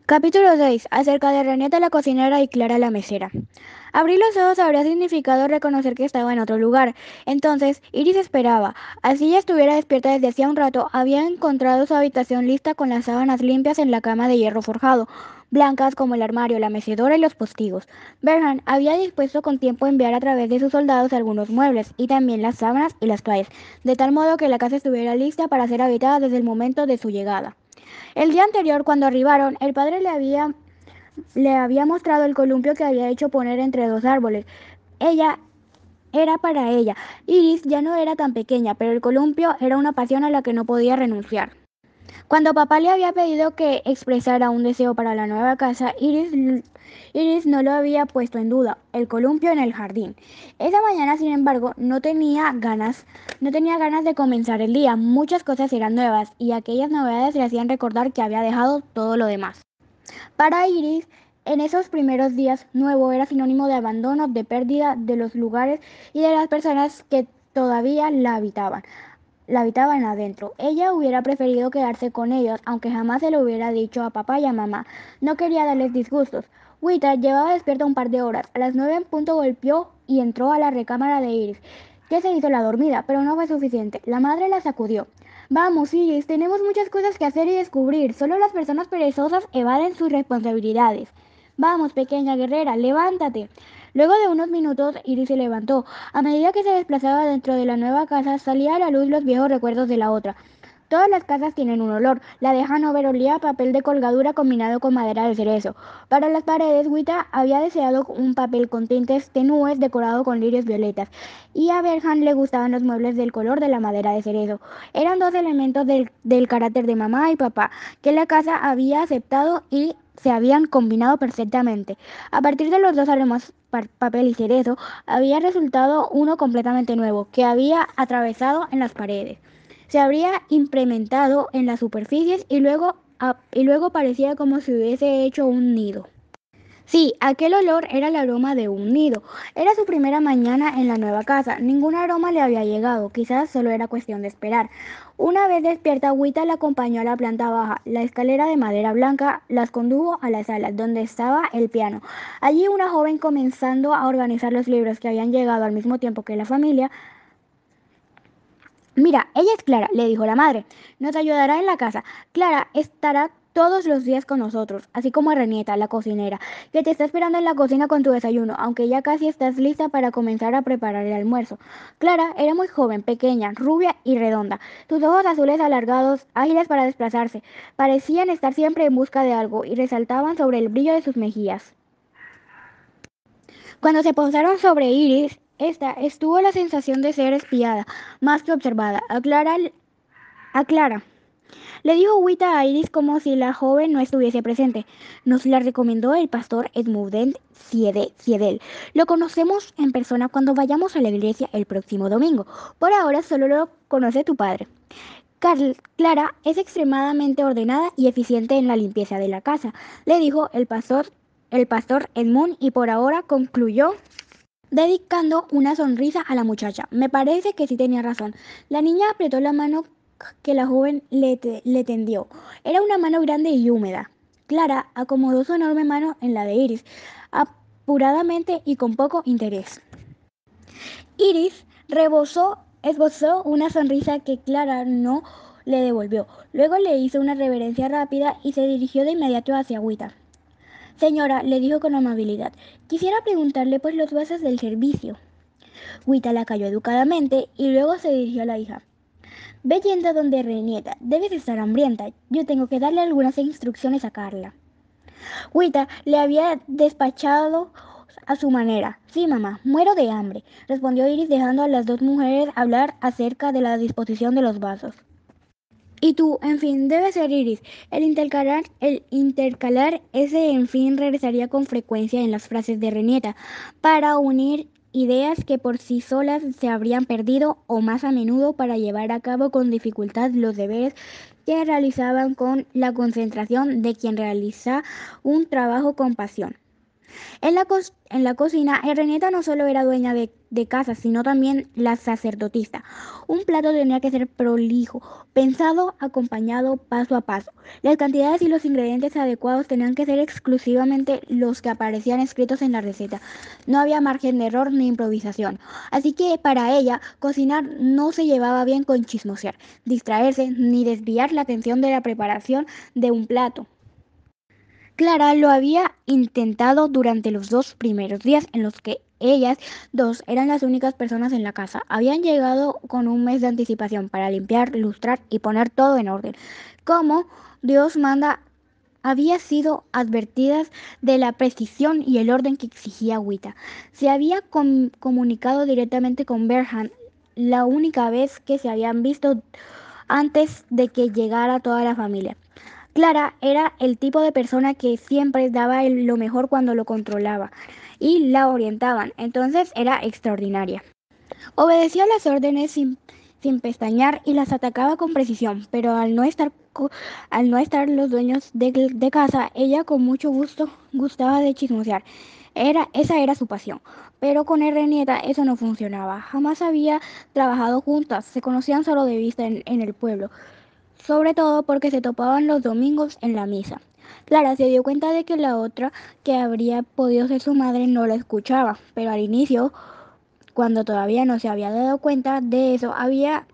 Capítulo 6. Acerca de Renata la cocinera y Clara la mesera. Abrir los ojos habría significado reconocer que estaba en otro lugar. Entonces, Iris esperaba. Así ya estuviera despierta desde hacía un rato, había encontrado su habitación lista con las sábanas limpias en la cama de hierro forjado, blancas como el armario, la mecedora y los postigos. Berhan había dispuesto con tiempo enviar a través de sus soldados algunos muebles, y también las sábanas y las toallas, de tal modo que la casa estuviera lista para ser habitada desde el momento de su llegada. El día anterior, cuando arribaron, el padre le había mostrado el columpio que había hecho poner entre dos árboles. Ella era para ella. Iris ya no era tan pequeña, pero el columpio era una pasión a la que no podía renunciar. Cuando papá le había pedido que expresara un deseo para la nueva casa, Iris no lo había puesto en duda, el columpio en el jardín. Esa mañana, sin embargo, no tenía ganas de comenzar el día. Muchas cosas eran nuevas y aquellas novedades le hacían recordar que había dejado todo lo demás. Para Iris, en esos primeros días, nuevo era sinónimo de abandono, de pérdida de los lugares y de las personas que todavía la habitaban adentro. Ella hubiera preferido quedarse con ellos, aunque jamás se lo hubiera dicho a papá y a mamá. No quería darles disgustos. Wita llevaba despierta un par de horas. A las 9 en punto golpeó y entró a la recámara de Iris, que se hizo la dormida, pero no fue suficiente. La madre la sacudió. Vamos, Iris, tenemos muchas cosas que hacer y descubrir. Solo las personas perezosas evaden sus responsabilidades. Vamos, pequeña guerrera, levántate. Luego de unos minutos, Iris se levantó. A medida que se desplazaba dentro de la nueva casa, salía a la luz los viejos recuerdos de la otra. Todas las casas tienen un olor. La de Hanover olía a papel de colgadura combinado con madera de cerezo. Para las paredes, Wita había deseado un papel con tintes tenúes decorado con lirios violetas. Y a Berhan le gustaban los muebles del color de la madera de cerezo. Eran dos elementos del carácter de mamá y papá que la casa había aceptado y se habían combinado perfectamente. A partir de los dos aromas papel y cerezo, había resultado uno completamente nuevo, que había atravesado en las paredes. Se habría implementado en las superficies y luego parecía como si hubiese hecho un nido. Sí, aquel olor era el aroma de un nido. Era su primera mañana en la nueva casa. Ningún aroma le había llegado. Quizás solo era cuestión de esperar. Una vez despierta, Wita la acompañó a la planta baja. La escalera de madera blanca las condujo a la sala, donde estaba el piano. Allí una joven, comenzando a organizar los libros que habían llegado al mismo tiempo que la familia. Mira, ella es Clara, le dijo la madre. Nos ayudará en la casa. Clara estará todos los días con nosotros, así como a Renieta, la cocinera, que te está esperando en la cocina con tu desayuno, aunque ya casi estás lista para comenzar a preparar el almuerzo. Clara era muy joven, pequeña, rubia y redonda. Sus ojos azules alargados, ágiles para desplazarse, parecían estar siempre en busca de algo y resaltaban sobre el brillo de sus mejillas. Cuando se posaron sobre Iris, esta estuvo la sensación de ser espiada, más que observada. A Clara, le dijo Wita a Iris como si la joven no estuviese presente. Nos la recomendó el pastor Edmund Siedel. Lo conocemos en persona cuando vayamos a la iglesia el próximo domingo. Por ahora solo lo conoce tu padre. Clara es extremadamente ordenada y eficiente en la limpieza de la casa, le dijo el pastor Edmund, y por ahora concluyó dedicando una sonrisa a la muchacha. Me parece que sí tenía razón. La niña apretó la mano que la joven le tendió. Era una mano grande y húmeda. Clara acomodó su enorme mano en la de Iris, apuradamente y con poco interés. Iris esbozó una sonrisa que Clara no le devolvió. Luego le hizo una reverencia rápida y se dirigió de inmediato hacia Wita. Señora, le dijo con amabilidad, quisiera preguntarle por los vasos del servicio. Wita la calló educadamente y luego se dirigió a la hija. Ve yendo donde Renieta, debes estar hambrienta. Yo tengo que darle algunas instrucciones a Carla. Wita le había despachado a su manera. Sí, mamá, muero de hambre, respondió Iris, dejando a las dos mujeres hablar acerca de la disposición de los vasos. Y tú, en fin, debe ser Iris. El intercalar ese en fin regresaría con frecuencia en las frases de Renieta para unir ideas que por sí solas se habrían perdido, o más a menudo para llevar a cabo con dificultad los deberes que realizaban con la concentración de quien realiza un trabajo con pasión. En la cocina, Renata no solo era dueña de casa, sino también la sacerdotisa. Un plato tenía que ser prolijo, pensado, acompañado paso a paso. Las cantidades y los ingredientes adecuados tenían que ser exclusivamente los que aparecían escritos en la receta. No había margen de error ni improvisación. Así que para ella, cocinar no se llevaba bien con chismosear, distraerse ni desviar la atención de la preparación de un plato. Clara lo había intentado durante los 2 primeros días en los que ellas dos eran las únicas personas en la casa. Habían llegado con un mes de anticipación para limpiar, lustrar y poner todo en orden. Como Dios manda, había sido advertidas de la precisión y el orden que exigía Wita. Se había comunicado directamente con Berhan la única vez que se habían visto antes de que llegara toda la familia. Clara era el tipo de persona que siempre daba lo mejor cuando lo controlaba y la orientaban, entonces era extraordinaria. Obedecía las órdenes sin pestañear y las atacaba con precisión, pero al no estar los dueños de casa, ella con mucho gusto gustaba de chismosear. Esa era su pasión. Pero con Nieta eso no funcionaba. Jamás había trabajado juntas, se conocían solo de vista en el pueblo, sobre todo porque se topaban los domingos en la misa. Clara se dio cuenta de que la otra, que habría podido ser su madre, no la escuchaba, pero al inicio, cuando todavía no se había dado cuenta de eso, había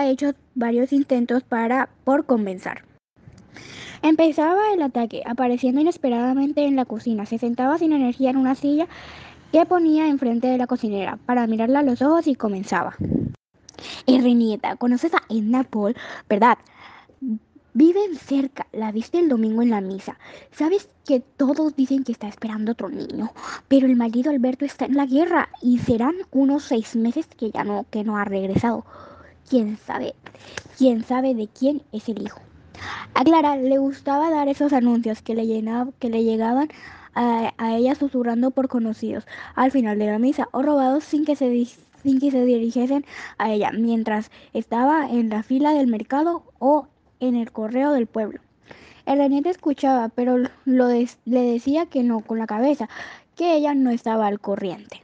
hecho varios intentos por convencer. Empezaba el ataque, apareciendo inesperadamente en la cocina. Se sentaba sin energía en una silla que ponía enfrente de la cocinera para mirarla a los ojos y comenzaba. Nieta, ¿conoces a Edna Paul, verdad? Viven cerca, la viste el domingo en la misa. Sabes que todos dicen que está esperando otro niño, pero el marido Alberto está en la guerra y serán unos 6 meses que no ha regresado. ¿Quién sabe? ¿Quién sabe de quién es el hijo? A Clara le gustaba dar esos anuncios que le llegaban a ella susurrando por conocidos al final de la misa o robados sin que se dirigiesen a ella mientras estaba en la fila del mercado o en el correo del pueblo. El reniente escuchaba, pero le decía que no con la cabeza, que ella no estaba al corriente.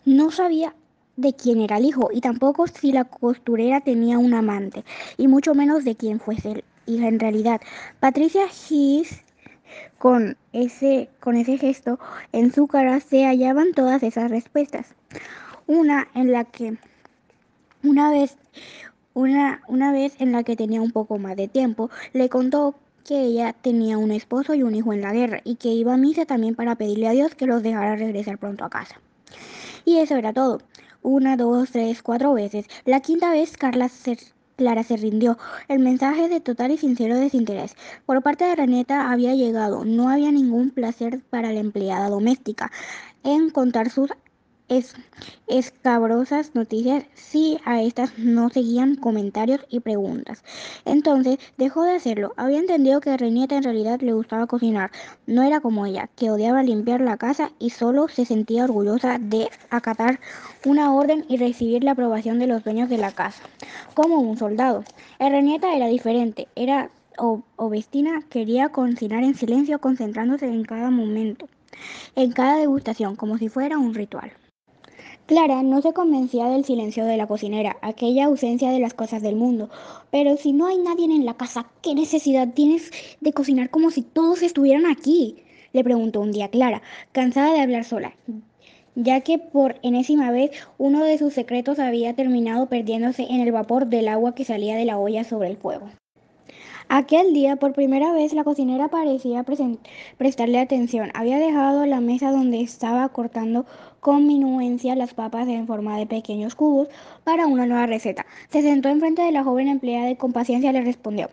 No sabía de quién era el hijo y tampoco si la costurera tenía un amante, y mucho menos de quién fuese el hijo en realidad. Patricia His, con ese gesto en su cara, se hallaban todas esas respuestas. Una en la que una vez, una vez en la que tenía un poco más de tiempo, le contó que ella tenía un esposo y un hijo en la guerra y que iba a misa también para pedirle a Dios que los dejara regresar pronto a casa. Y eso era todo. 1, 2, 3, 4 veces. La quinta vez Clara se rindió. El mensaje de total y sincero desinterés por parte de Renata había llegado. No había ningún placer para la empleada doméstica en contar sus es- escabrosas noticias si a estas no seguían comentarios y preguntas. Entonces dejó de hacerlo. Había entendido que a Renata en realidad le gustaba cocinar. No era como ella, que odiaba limpiar la casa y solo se sentía orgullosa de acatar una orden y recibir la aprobación de los dueños de la casa, como un soldado. Renata era diferente, era Obestina quería cocinar en silencio, concentrándose en cada momento, en cada degustación, como si fuera un ritual. Clara no se convencía del silencio de la cocinera, aquella ausencia de las cosas del mundo. Pero si no hay nadie en la casa, ¿qué necesidad tienes de cocinar como si todos estuvieran aquí? Le preguntó un día Clara, cansada de hablar sola, ya que por enésima vez uno de sus secretos había terminado perdiéndose en el vapor del agua que salía de la olla sobre el fuego. Aquel día, por primera vez, la cocinera parecía prestarle atención. Había dejado la mesa donde estaba cortando con minucia las papas en forma de pequeños cubos para una nueva receta. Se sentó enfrente de la joven empleada y con paciencia le respondió.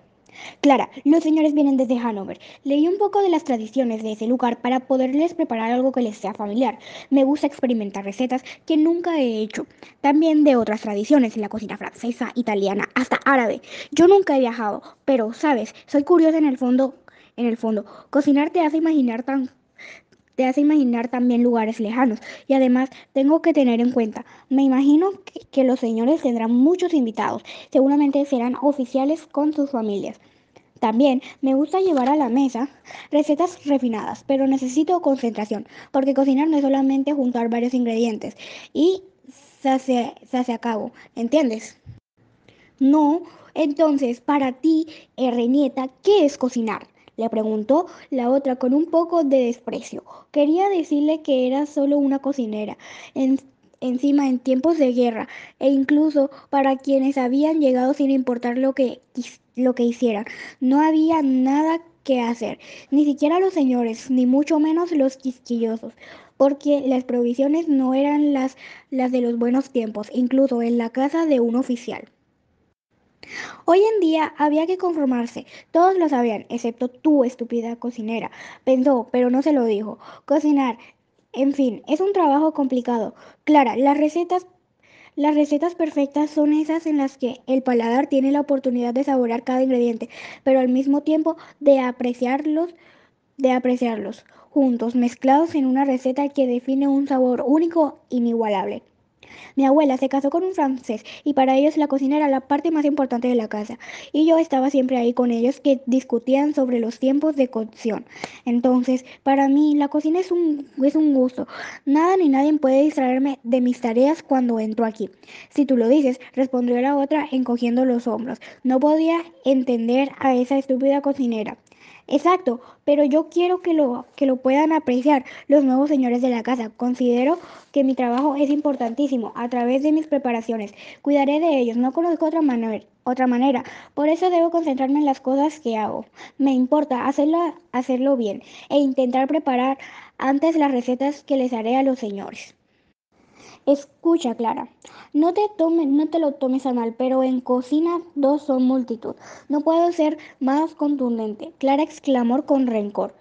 Clara, los señores vienen desde Hannover. Leí un poco de las tradiciones de ese lugar para poderles preparar algo que les sea familiar. Me gusta experimentar recetas que nunca he hecho. También de otras tradiciones, la cocina francesa, italiana, hasta árabe. Yo nunca he viajado, pero, sabes, soy curiosa en el fondo. En el fondo, cocinar te hace imaginar también lugares lejanos. Y además, tengo que tener en cuenta, me imagino que los señores tendrán muchos invitados. Seguramente serán oficiales con sus familias. También me gusta llevar a la mesa recetas refinadas, pero necesito concentración, porque cocinar no es solamente juntar varios ingredientes y se hace a cabo, ¿entiendes? No, entonces, para ti, Nieta, ¿qué es cocinar? Le preguntó la otra con un poco de desprecio. Quería decirle que era solo una cocinera, en- encima en tiempos de guerra, e incluso para quienes habían llegado sin importar lo que hicieran. No había nada que hacer, ni siquiera los señores, ni mucho menos los quisquillosos, porque las provisiones no eran las de los buenos tiempos, incluso en la casa de un oficial. Hoy en día había que conformarse. Todos lo sabían, excepto tú, estúpida cocinera. Pensó, pero no se lo dijo. Cocinar, en fin, es un trabajo complicado. Clara, las recetas perfectas son esas en las que el paladar tiene la oportunidad de saborear cada ingrediente, pero al mismo tiempo de apreciarlos juntos, mezclados en una receta que define un sabor único, inigualable. Mi abuela se casó con un francés y para ellos la cocina era la parte más importante de la casa. Y yo estaba siempre ahí con ellos que discutían sobre los tiempos de cocción. Entonces, para mí la cocina es un gusto. Nada ni nadie puede distraerme de mis tareas cuando entro aquí. Si tú lo dices, respondió la otra encogiendo los hombros. No podía entender a esa estúpida cocinera. Exacto, pero yo quiero que lo puedan apreciar los nuevos señores de la casa. Considero que mi trabajo es importantísimo a través de mis preparaciones. Cuidaré de ellos, no conozco otra manera. Por eso debo concentrarme en las cosas que hago. Me importa hacerlo bien e intentar preparar antes las recetas que les haré a los señores. Escucha, Clara, no te lo tomes a mal, pero en cocina dos son multitud. No puedo ser más contundente. Clara exclamó con rencor.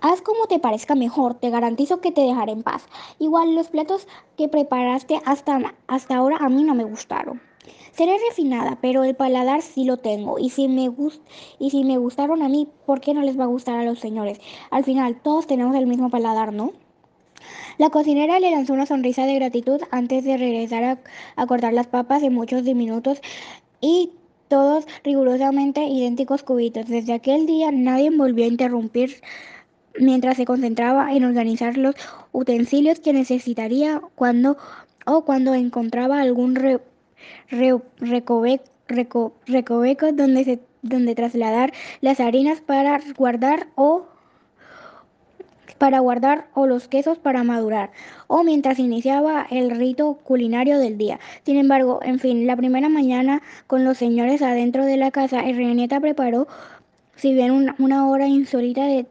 Haz como te parezca mejor, te garantizo que te dejaré en paz. Igual los platos que preparaste hasta ahora a mí no me gustaron. Seré refinada, pero el paladar sí lo tengo. Y si me gustaron a mí, ¿por qué no les va a gustar a los señores? Al final, todos tenemos el mismo paladar, ¿no? La cocinera le lanzó una sonrisa de gratitud antes de regresar a cortar las papas en muchos diminutos y todos rigurosamente idénticos cubitos. Desde aquel día nadie volvió a interrumpir mientras se concentraba en organizar los utensilios que necesitaría cuando encontraba algún recoveco donde trasladar las harinas para guardar o los quesos para madurar, o mientras iniciaba el rito culinario del día. Sin embargo, en fin, la primera mañana con los señores adentro de la casa, Henrietta preparó si bien una hora insólita en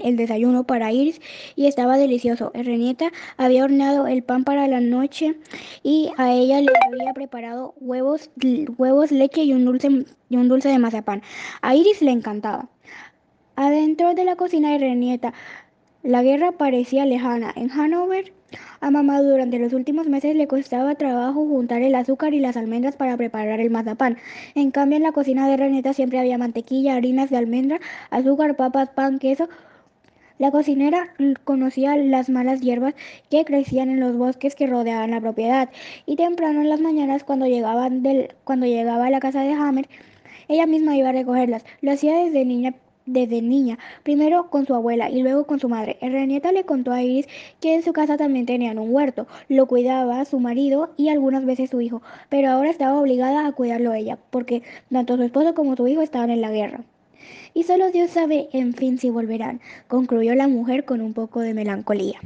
el desayuno para Iris y estaba delicioso. Renieta había horneado el pan para la noche y a ella le había preparado huevos, leche y un dulce de mazapán. A Iris le encantaba. Adentro de la cocina de Renieta, la guerra parecía lejana. En Hanover, a mamá durante los últimos meses le costaba trabajo juntar el azúcar y las almendras para preparar el mazapán. En cambio, en la cocina de Reneta siempre había mantequilla, harinas de almendra, azúcar, papas, pan, queso. La cocinera conocía las malas hierbas que crecían en los bosques que rodeaban la propiedad, y temprano en las mañanas cuando llegaba a la casa de Hammer, ella misma iba a recogerlas. Lo hacía desde niña, primero con su abuela y luego con su madre. Errenieta le contó a Iris que en su casa también tenían un huerto. Lo cuidaba su marido y algunas veces su hijo, pero ahora estaba obligada a cuidarlo ella, porque tanto su esposo como su hijo estaban en la guerra. Y solo Dios sabe, en fin, si volverán, concluyó la mujer con un poco de melancolía.